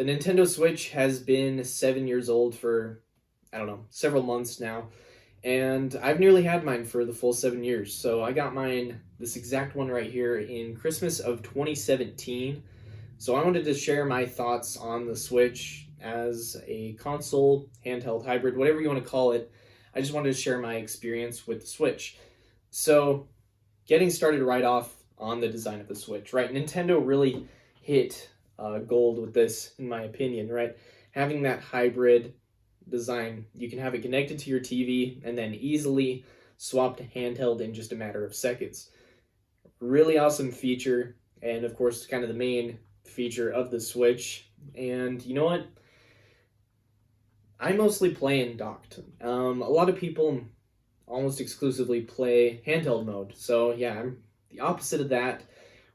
The Nintendo Switch has been 7 years old for, I don't know, several months now. And I've nearly had mine for the full 7 years. So I got mine, this exact one right here, in Christmas of 2017. So I wanted to share my thoughts on the Switch as a console, handheld, hybrid, whatever you want to call it. I just wanted to share my experience with the Switch. So, getting started right off on the design of the Switch, right? Nintendo really hit gold with this, in my opinion, right? Having that hybrid design, you can have it connected to your TV and then easily swap to handheld in just a matter of seconds. Really awesome feature, and of course, kind of the main feature of the Switch. And you know what? I mostly play in docked. A lot of people almost exclusively play handheld mode. So yeah, I'm the opposite of that,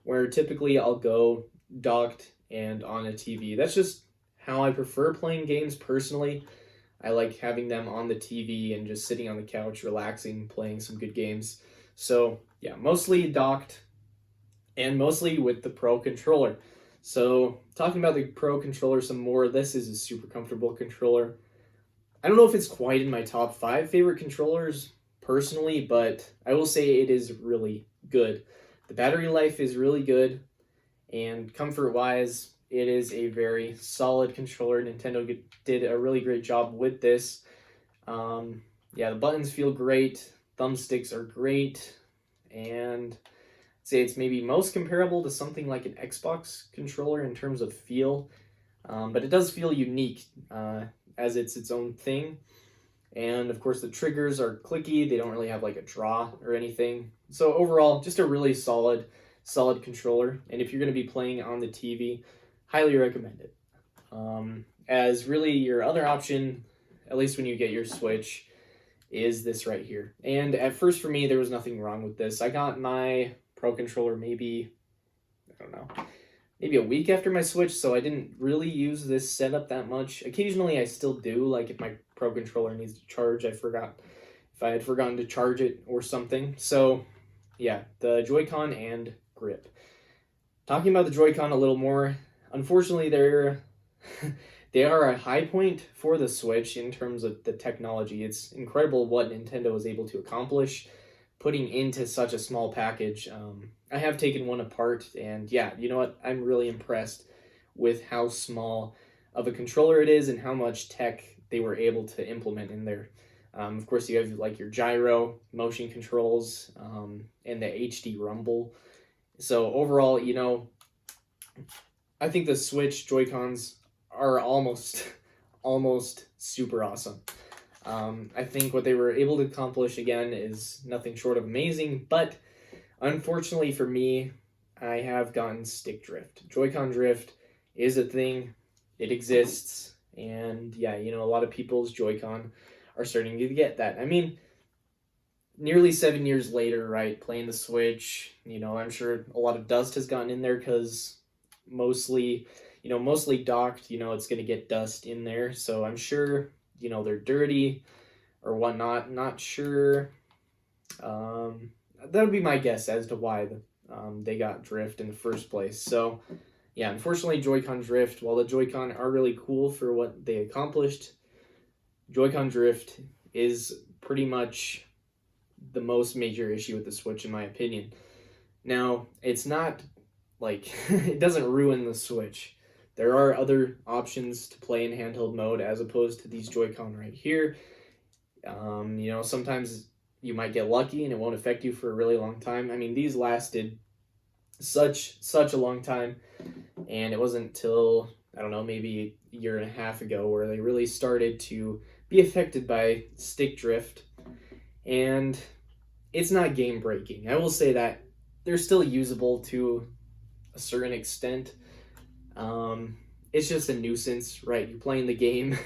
where typically I'll go docked and on a TV. That's just how I prefer playing games personally. I like having them on the TV and just sitting on the couch, relaxing, playing some good games. So yeah, mostly docked and mostly with the Pro controller. So talking about the Pro controller some more, this is a super comfortable controller. I don't know if it's quite in my top 5 favorite controllers personally, but I will say it is really good. The battery life is really good, and comfort-wise, it is a very solid controller. Nintendo did a really great job with this. Yeah, the buttons feel great, thumbsticks are great, and I'd say it's maybe most comparable to something like an Xbox controller in terms of feel, but it does feel unique as it's its own thing. And of course the triggers are clicky, they don't really have like a draw or anything. So overall, just a really solid controller. And if you're going to be playing on the TV, highly recommend it. As really your other option, at least when you get your Switch, is this right here. And at first for me, there was nothing wrong with this. I got my Pro controller maybe, I don't know, maybe a week after my Switch, so I didn't really use this setup that much. Occasionally I still do, like if my Pro controller needs to charge, if I had forgotten to charge it or something. So yeah, the Joy-Con and grip. Talking about the Joy-Con a little more, unfortunately they are a high point for the Switch in terms of the technology. It's incredible what Nintendo was able to accomplish putting into such a small package. I have taken one apart, and yeah, you know what? I'm really impressed with how small of a controller it is and how much tech they were able to implement in there. Of course, you have like your gyro, motion controls, and the HD rumble. So overall, you know, I think the Switch Joy-Cons are almost super awesome. I think what they were able to accomplish again is nothing short of amazing, but unfortunately for me, I have gotten stick drift. Joy-Con drift is a thing, it exists, and yeah, you know, a lot of people's Joy-Con are starting to get that. I mean, nearly 7 years later, right, playing the Switch, you know, I'm sure a lot of dust has gotten in there because mostly docked, you know, it's going to get dust in there, so I'm sure, you know, they're dirty or whatnot. Not sure. That would be my guess as to why they got drift in the first place. So yeah, unfortunately Joy-Con drift, while the Joy-Con are really cool for what they accomplished, Joy-Con drift is pretty much the most major issue with the Switch in my opinion. Now, it's not like it doesn't ruin the Switch. There are other options to play in handheld mode as opposed to these Joy-Con right here. You know, sometimes you might get lucky and it won't affect you for a really long time. I mean, these lasted such a long time, and it wasn't till, I don't know, maybe a year and a half ago where they really started to be affected by stick drift. And it's not game breaking. I will say that they're still usable to a certain extent. It's just a nuisance, right? You're playing the game,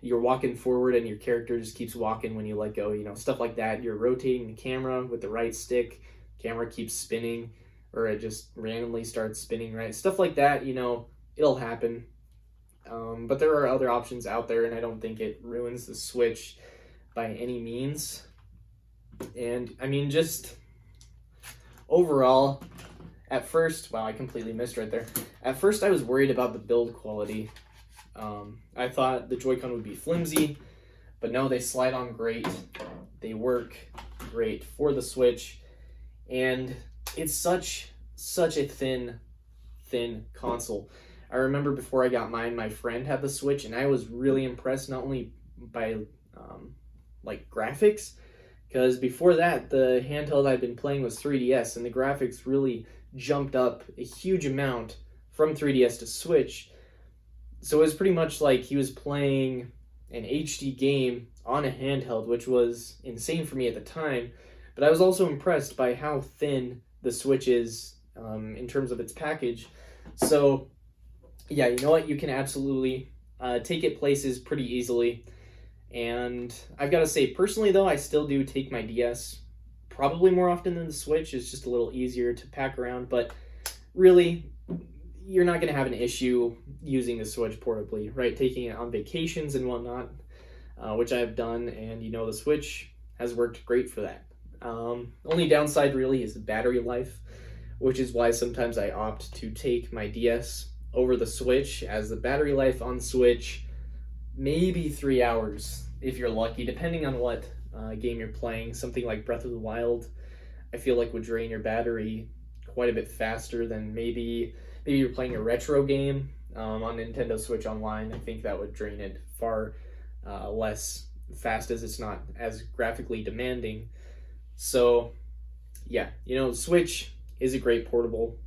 you're walking forward and your character just keeps walking when you let go, you know, stuff like that. You're rotating the camera with the right stick, camera keeps spinning, or it just randomly starts spinning, right? Stuff like that, you know, it'll happen. But there are other options out there, and I don't think it ruins the Switch by any means. And I mean, just overall, at first, wow, I completely missed right there. At first, I was worried about the build quality I thought the Joy-Con would be flimsy, but no, they slide on great. They work great for the Switch, and it's such a thin console. I remember before I got mine, my friend had the Switch, and I was really impressed not only by like graphics, because before that the handheld I'd been playing was 3DS, and the graphics really jumped up a huge amount from 3DS to Switch. So it was pretty much like he was playing an HD game on a handheld, which was insane for me at the time. But I was also impressed by how thin the Switch is in terms of its package. So yeah, you know what? You can absolutely take it places pretty easily. And I've got to say, personally though, I still do take my DS probably more often than the Switch. It's just a little easier to pack around. But really, you're not going to have an issue using the Switch portably, right? Taking it on vacations and whatnot, which I've done, and you know the Switch has worked great for that. Only downside really is the battery life, which is why sometimes I opt to take my DS over the Switch, as the battery life on Switch, maybe 3 hours if you're lucky, depending on what game you're playing. Something like Breath of the Wild, I feel like would drain your battery quite a bit faster than maybe you're playing a retro game on Nintendo Switch Online. I think that would drain it far less fast, as it's not as graphically demanding. So yeah, you know, Switch is a great portable,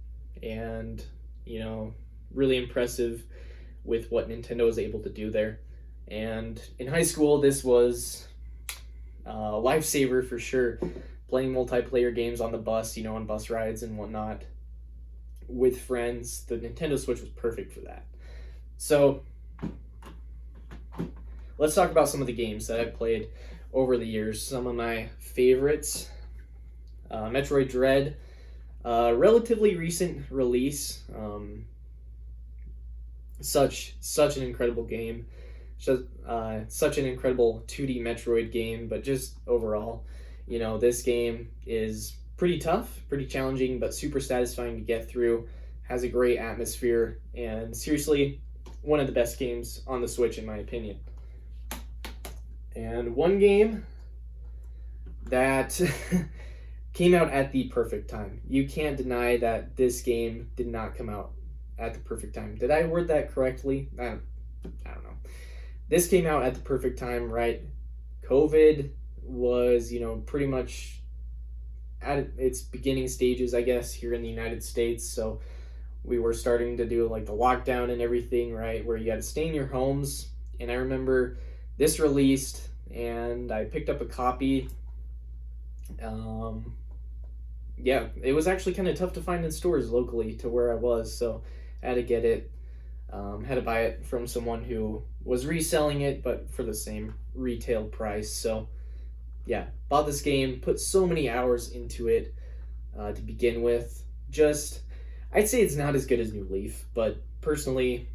and you know, really impressive with what Nintendo is able to do there. And in high school, this was a lifesaver for sure. Playing multiplayer games on the bus, you know, on bus rides and whatnot with friends, the Nintendo Switch was perfect for that. So let's talk about some of the games that I've played over the years. Some of my favorites: Metroid Dread, relatively recent release. Such an incredible game. Such an incredible 2D Metroid game, but just overall, you know, this game is pretty tough, pretty challenging, but super satisfying to get through. Has a great atmosphere, and seriously, one of the best games on the Switch in my opinion. And one game that came out at the perfect time. You can't deny that this game did not come out at the perfect time. Did I word that correctly? I don't know. This came out at the perfect time, right? COVID was, you know, pretty much at its beginning stages, I guess, here in the United States. So we were starting to do like the lockdown and everything, right? Where you had to stay in your homes. And I remember this released, and I picked up a copy. Yeah, it was actually kind of tough to find in stores locally to where I was, so I had to get it. Had to buy it from someone who was reselling it, but for the same retail price. So yeah, bought this game, put so many hours into it to begin with. Just, I'd say it's not as good as New Leaf, but personally,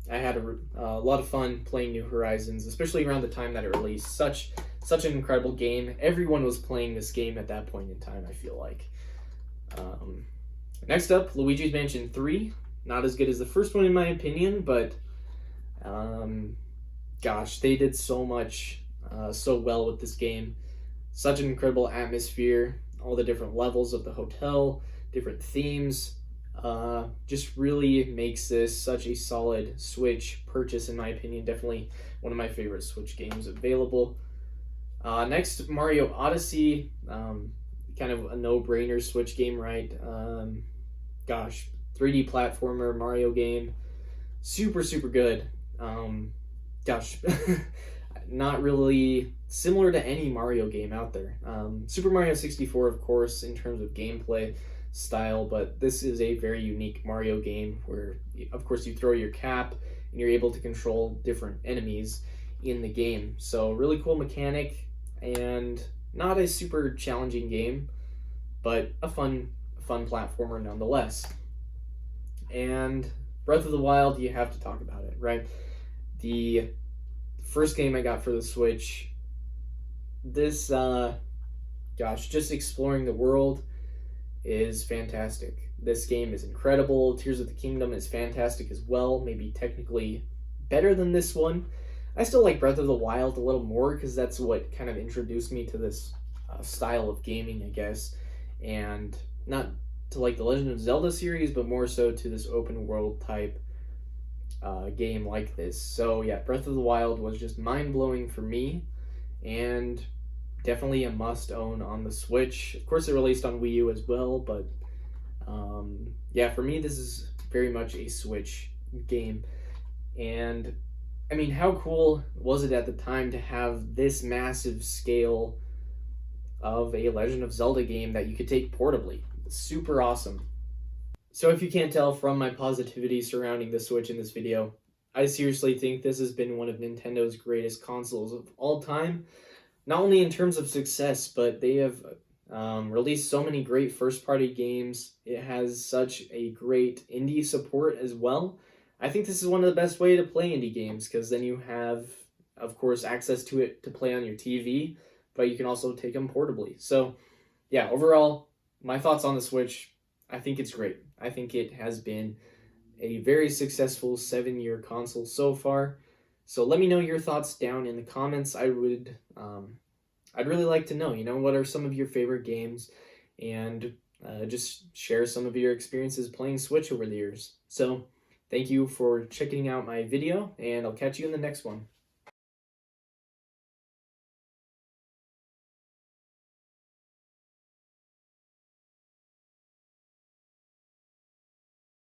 I had a lot of fun playing New Horizons, especially around the time that it released. Such an incredible game. Everyone was playing this game at that point in time, I feel like. Next up, Luigi's Mansion 3. Not as good as the first one in my opinion, but gosh, they did so much so well with this game. Such an incredible atmosphere, all the different levels of the hotel, different themes. Just really makes this such a solid Switch purchase in my opinion. Definitely one of my favorite Switch games available. Next, Mario Odyssey. Kind of a no-brainer Switch game, right? Gosh, 3D platformer Mario game. Super good. Gosh, not really similar to any Mario game out there. Super Mario 64, of course, in terms of gameplay style, but this is a very unique Mario game where, of course, you throw your cap and you're able to control different enemies in the game. So really cool mechanic, and not a super challenging game, but a fun platformer nonetheless. And Breath of the Wild, you have to talk about it, right? The first game I got for the Switch, this, just exploring the world is fantastic. This game is incredible. Tears of the Kingdom is fantastic as well, maybe technically better than this one. I still like Breath of the Wild a little more because that's what kind of introduced me to this style of gaming, I guess, and not to like the Legend of Zelda series, but more so to this open world type game like this. So yeah, Breath of the Wild was just mind blowing for me, and definitely a must own on the Switch. Of course, it released on Wii U as well, but yeah, for me, this is very much a Switch game. And I mean, how cool was it at the time to have this massive scale of a Legend of Zelda game that you could take portably? Super awesome. So, if you can't tell from my positivity surrounding the Switch in this video, I seriously think this has been one of Nintendo's greatest consoles of all time. Not only in terms of success, but they have released so many great first party games. It has such a great indie support as well. I think this is one of the best way to play indie games because then you have, of course, access to it to play on your TV, but you can also take them portably. So, yeah, overall, my thoughts on the Switch, I think it's great. I think it has been a very successful 7-year console so far. So let me know your thoughts down in the comments. I'd really like to know, what are some of your favorite games, and just share some of your experiences playing Switch over the years. So thank you for checking out my video, and I'll catch you in the next one.